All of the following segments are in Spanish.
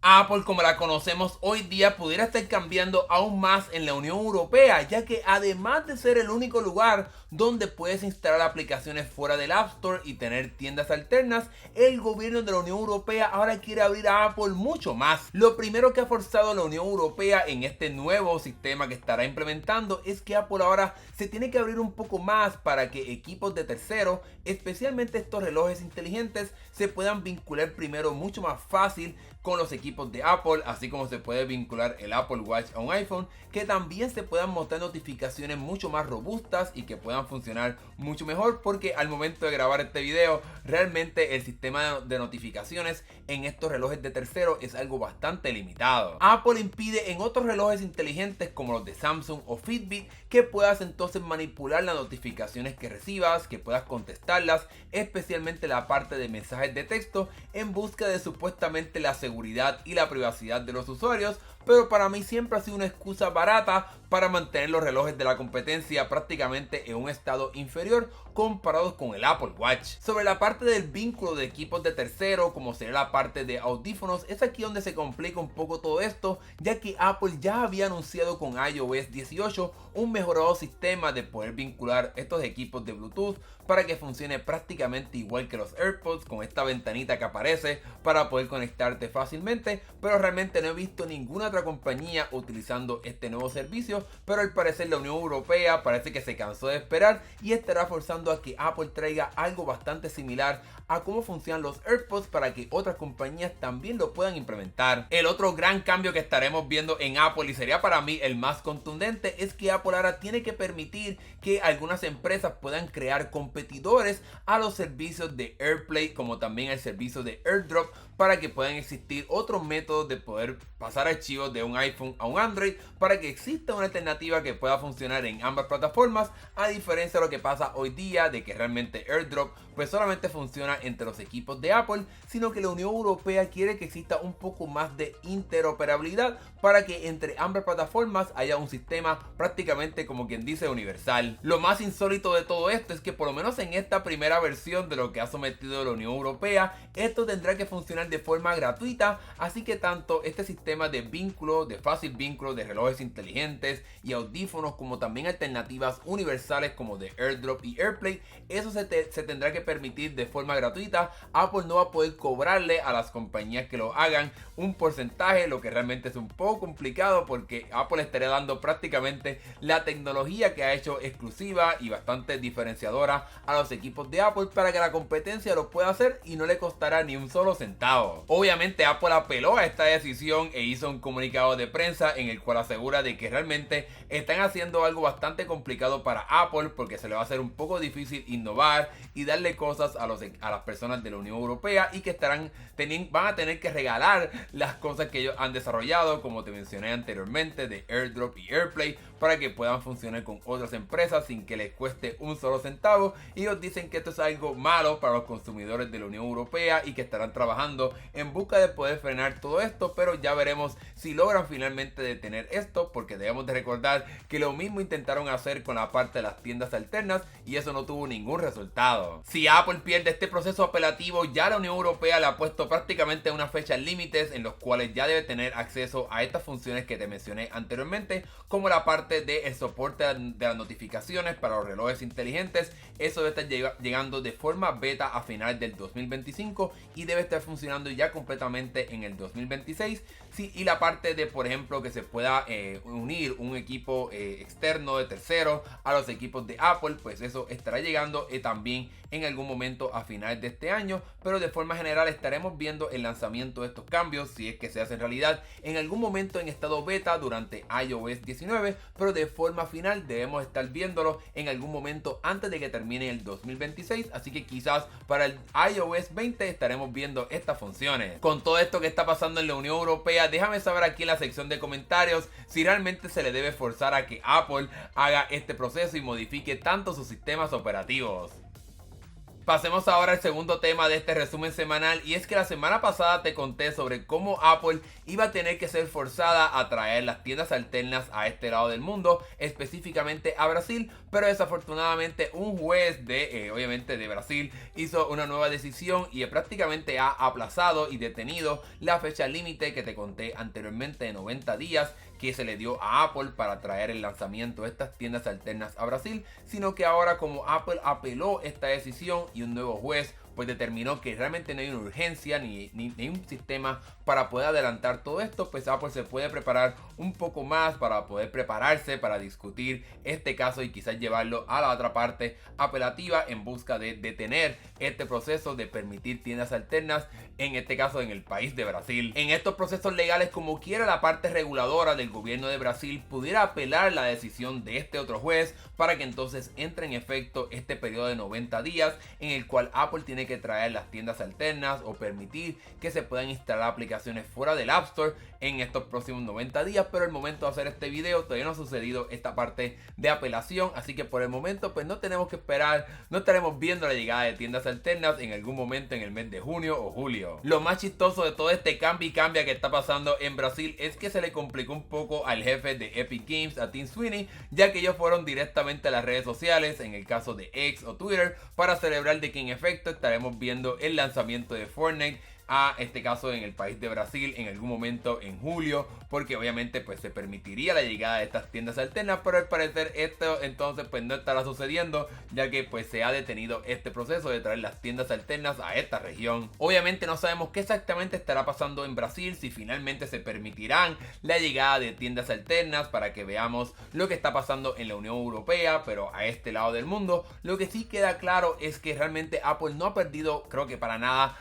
Apple, como la conocemos hoy día, pudiera estar cambiando aún más en la Unión Europea, ya que además de ser el único lugar donde puedes instalar aplicaciones fuera del App Store y tener tiendas alternas, el gobierno de la Unión Europea ahora quiere abrir a Apple mucho más. Lo primero que ha forzado la Unión Europea en este nuevo sistema que estará implementando es que Apple ahora se tiene que abrir un poco más para que equipos de terceros, especialmente estos relojes inteligentes, se puedan vincular primero mucho más fácil con los equipos de Apple, así como se puede vincular el Apple Watch a un iPhone, que también se puedan mostrar notificaciones mucho más robustas y que puedan funcionar mucho mejor, porque al momento de grabar este video realmente el sistema de notificaciones en estos relojes de terceros es algo bastante limitado. Apple impide en otros relojes inteligentes como los de Samsung o Fitbit que puedas entonces manipular las notificaciones que recibas, que puedas contestarlas, especialmente la parte de mensajes de texto, en busca de supuestamente la seguridad y la privacidad de los usuarios, pero para mí siempre ha sido una excusa barata para mantener los relojes de la competencia prácticamente en un estado inferior comparados con el Apple Watch. Sobre la parte del vínculo de equipos de tercero, como sería la parte de audífonos, es aquí donde se complica un poco todo esto, ya que Apple ya había anunciado con iOS 18 un mejorado sistema de poder vincular estos equipos de Bluetooth para que funcione prácticamente igual que los AirPods, con esta ventanita que aparece para poder conectarte fácilmente, pero realmente no he visto ninguna otra compañía utilizando este nuevo servicio, pero al parecer la Unión Europea parece que se cansó de esperar y estará forzando a que Apple traiga algo bastante similar a cómo funcionan los AirPods para que otras compañías también lo puedan implementar. El otro gran cambio que estaremos viendo en Apple, y sería para mí el más contundente, es que Apple ahora tiene que permitir que algunas empresas puedan crear competidores a los servicios de AirPlay, como también el servicio de AirDrop, para que puedan existir otros métodos de poder pasar archivos de un iPhone a un Android, para que exista una alternativa que pueda funcionar en ambas plataformas, a diferencia de lo que pasa hoy día, de que realmente AirDrop pues solamente funciona entre los equipos de Apple, sino que la Unión Europea quiere que exista un poco más de interoperabilidad para que entre ambas plataformas haya un sistema prácticamente, como quien dice, universal. Lo más insólito de todo esto es que por lo menos en esta primera versión de lo que ha sometido la Unión Europea, esto tendrá que funcionar de forma gratuita, así que tanto este sistema de vínculo, de fácil vínculo de relojes inteligentes y audífonos, como también alternativas universales como de AirDrop y AirPlay, eso se tendrá que permitir de forma gratuita. Apple no va a poder cobrarle a las compañías que lo hagan un porcentaje, lo que realmente es un poco complicado, porque Apple estaría dando prácticamente la tecnología que ha hecho exclusiva y bastante diferenciadora a los equipos de Apple para que la competencia lo pueda hacer y no le costará ni un solo centavo. Obviamente Apple apeló a esta decisión e hizo un comunicado de prensa en el cual asegura de que realmente están haciendo algo bastante complicado para Apple, porque se le va a hacer un poco difícil innovar y darle cosas a las personas de la Unión Europea, y que van a tener que regalar las cosas que ellos han desarrollado, como te mencioné anteriormente, de AirDrop y AirPlay, para que puedan funcionar con otras empresas sin que les cueste un solo centavo. Y ellos dicen que esto es algo malo para los consumidores de la Unión Europea y que estarán trabajando en busca de poder frenar todo esto, pero ya veremos si logran finalmente detener esto, porque debemos de recordar que lo mismo intentaron hacer con la parte de las tiendas alternas y eso no tuvo ningún resultado. Si Apple pierde este proceso apelativo, ya la Unión Europea le ha puesto prácticamente unas fechas límites en los cuales ya debe tener acceso a estas funciones que te mencioné anteriormente, como la parte del soporte de las notificaciones para los relojes inteligentes. Eso debe estar llegando de forma beta a final del 2025 y debe estar funcionando ya completamente en el 2026. Sí, y la parte de, por ejemplo, que se pueda unir un equipo externo de tercero a los equipos de Apple, pues eso estará llegando también en algún momento a final de este año, pero de forma general estaremos viendo el lanzamiento de estos cambios, si es que se hace realidad, en algún momento en estado beta durante iOS 19, pero de forma final debemos estar viéndolo en algún momento antes de que termine el 2026, así que quizás para el iOS 20 estaremos viendo estas funciones. Con todo esto que está pasando en la Unión Europea, déjame saber aquí en la sección de comentarios si realmente se le debe forzar a que Apple haga este proceso y modifique tanto sus sistemas operativos. Pasemos ahora al segundo tema de este resumen semanal, y es que la semana pasada te conté sobre cómo Apple iba a tener que ser forzada a traer las tiendas alternas a este lado del mundo, específicamente a Brasil, pero desafortunadamente un juez obviamente de Brasil hizo una nueva decisión y prácticamente ha aplazado y detenido la fecha límite que te conté anteriormente de 90 días que se le dio a Apple para traer el lanzamiento de estas tiendas alternas a Brasil, sino que ahora, como Apple apeló esta decisión y un nuevo juez pues determinó que realmente no hay una urgencia ni un sistema para poder adelantar todo esto, pues Apple se puede preparar un poco más para poder prepararse para discutir este caso y quizás llevarlo a la otra parte apelativa en busca de detener este proceso de permitir tiendas alternas, en este caso en el país de Brasil. En estos procesos legales, como quiera, la parte reguladora del gobierno de Brasil pudiera apelar la decisión de este otro juez para que entonces entre en efecto este periodo de 90 días en el cual Apple tiene que traer las tiendas alternas o permitir que se puedan instalar aplicaciones fuera del App Store en estos próximos 90 días, pero al momento de hacer este video todavía no ha sucedido esta parte de apelación, así que por el momento pues no tenemos que esperar, no estaremos viendo la llegada de tiendas alternas en algún momento en el mes de junio o julio. Lo más chistoso de todo este cambia y cambia que está pasando en Brasil es que se le complicó un poco al jefe de Epic Games, a Tim Sweeney, ya que ellos fueron directamente a las redes sociales, en el caso de X o Twitter, para celebrar de que en efecto estaremos viendo el lanzamiento de Fortnite a este caso en el país de Brasil en algún momento en julio, porque obviamente pues se permitiría la llegada de estas tiendas alternas, pero al parecer esto entonces pues no estará sucediendo, ya que pues se ha detenido este proceso de traer las tiendas alternas a esta región. Obviamente no sabemos qué exactamente estará pasando en Brasil, si finalmente se permitirán la llegada de tiendas alternas para que veamos lo que está pasando en la Unión Europea, pero a este lado del mundo. Lo que sí queda claro es que realmente Apple no ha perdido, creo que para nada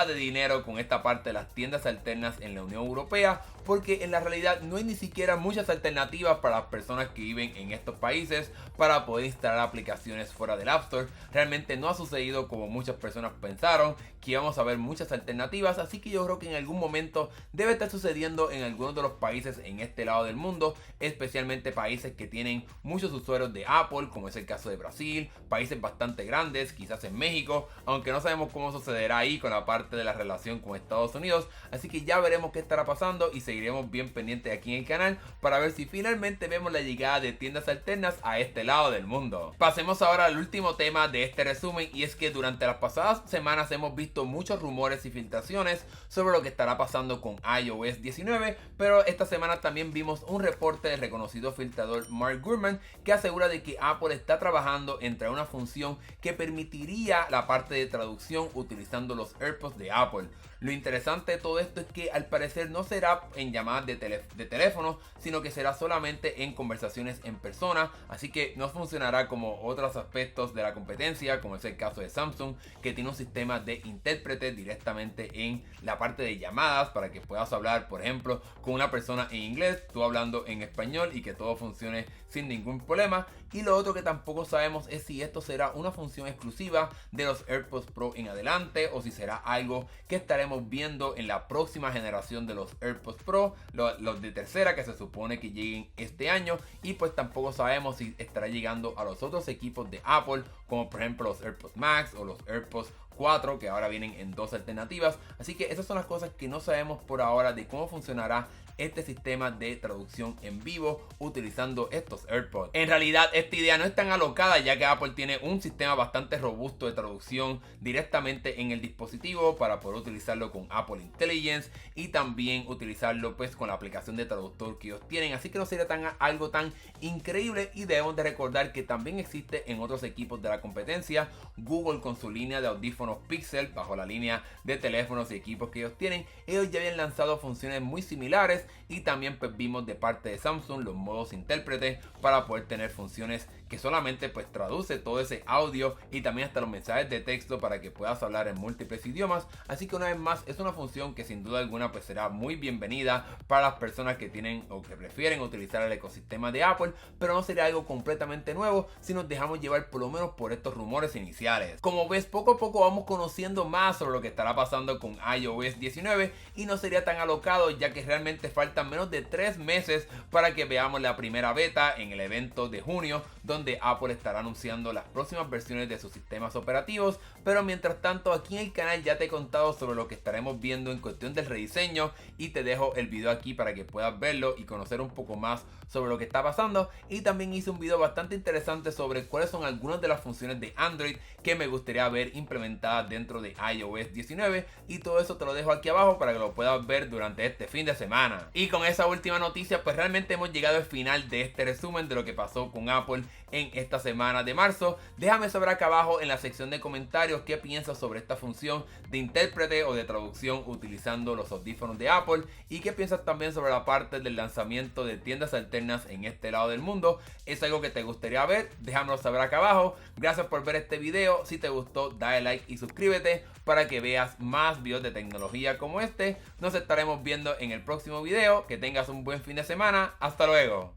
de dinero con esta parte de las tiendas alternas en la Unión Europea, porque en la realidad no hay ni siquiera muchas alternativas para las personas que viven en estos países para poder instalar aplicaciones fuera del App Store. Realmente no ha sucedido como muchas personas pensaron, que íbamos a ver muchas alternativas, así que yo creo que en algún momento debe estar sucediendo en algunos de los países en este lado del mundo, especialmente países que tienen muchos usuarios de Apple, como es el caso de Brasil, países bastante grandes, quizás en México, aunque no sabemos cómo sucederá ahí con la parte de la relación con Estados Unidos, así que ya veremos qué estará pasando y seguiremos bien pendientes aquí en el canal para ver si finalmente vemos la llegada de tiendas alternas a este lado del mundo. Pasemos ahora al último tema de este resumen, y es que durante las pasadas semanas hemos visto muchos rumores y filtraciones sobre lo que estará pasando con iOS 19, pero esta semana también vimos un reporte del reconocido filtrador Mark Gurman que asegura de que Apple está trabajando en traer una función que permitiría la parte de traducción utilizando los AirPods de Apple. Lo interesante de todo esto es que al parecer no será en llamadas de teléfono, sino que será solamente en conversaciones en persona, así que no funcionará como otros aspectos de la competencia, como es el caso de Samsung, que tiene un sistema de intérprete directamente en la parte de llamadas para que puedas hablar, por ejemplo, con una persona en inglés, tú hablando en español y que todo funcione sin ningún problema. Y lo otro que tampoco sabemos es si esto será una función exclusiva de los AirPods Pro en adelante o si será algo que estaremos viendo en la próxima generación de los AirPods Pro, los de tercera que se supone que lleguen este año, y pues tampoco sabemos si estará llegando a los otros equipos de Apple, como por ejemplo los AirPods Max o los AirPods 4, que ahora vienen en dos alternativas. Así que esas son las cosas que no sabemos por ahora de cómo funcionará este sistema de traducción en vivo utilizando estos AirPods. En realidad esta idea no es tan alocada, ya que Apple tiene un sistema bastante robusto de traducción directamente en el dispositivo para poder utilizarlo con Apple Intelligence y también utilizarlo pues con la aplicación de traductor que ellos tienen, así que no sería algo tan increíble. Y debemos de recordar que también existe en otros equipos de la competencia. Google, con su línea de audífonos Pixel, bajo la línea de teléfonos y equipos que ellos tienen, ellos ya habían lanzado funciones muy similares, y también pues vimos de parte de Samsung los modos intérprete para poder tener funciones que solamente pues traduce todo ese audio y también hasta los mensajes de texto para que puedas hablar en múltiples idiomas. Así que una vez más es una función que sin duda alguna pues será muy bienvenida para las personas que tienen o que prefieren utilizar el ecosistema de Apple, pero no sería algo completamente nuevo si nos dejamos llevar por lo menos por estos rumores iniciales. Como ves, poco a poco vamos conociendo más sobre lo que estará pasando con iOS 19 y no sería tan alocado, ya que realmente faltan menos de 3 meses para que veamos la primera beta en el evento de junio, donde donde Apple estará anunciando las próximas versiones de sus sistemas operativos, pero mientras tanto aquí en el canal ya te he contado sobre lo que estaremos viendo en cuestión del rediseño y te dejo el video aquí para que puedas verlo y conocer un poco más sobre lo que está pasando. Y también hice un video bastante interesante sobre cuáles son algunas de las funciones de Android que me gustaría ver implementadas dentro de iOS 19, y todo eso te lo dejo aquí abajo para que lo puedas ver durante este fin de semana. Y con esa última noticia pues realmente hemos llegado al final de este resumen de lo que pasó con Apple en esta semana de marzo. Déjame saber acá abajo en la sección de comentarios qué piensas sobre esta función de intérprete o de traducción utilizando los audífonos de Apple, y qué piensas también sobre la parte del lanzamiento de tiendas alternas en este lado del mundo. ¿Es algo que te gustaría ver? Déjamelo saber acá abajo. Gracias por ver este video. Si te gustó, dale like y suscríbete para que veas más videos de tecnología como este. Nos estaremos viendo en el próximo video. Que tengas un buen fin de semana. Hasta luego.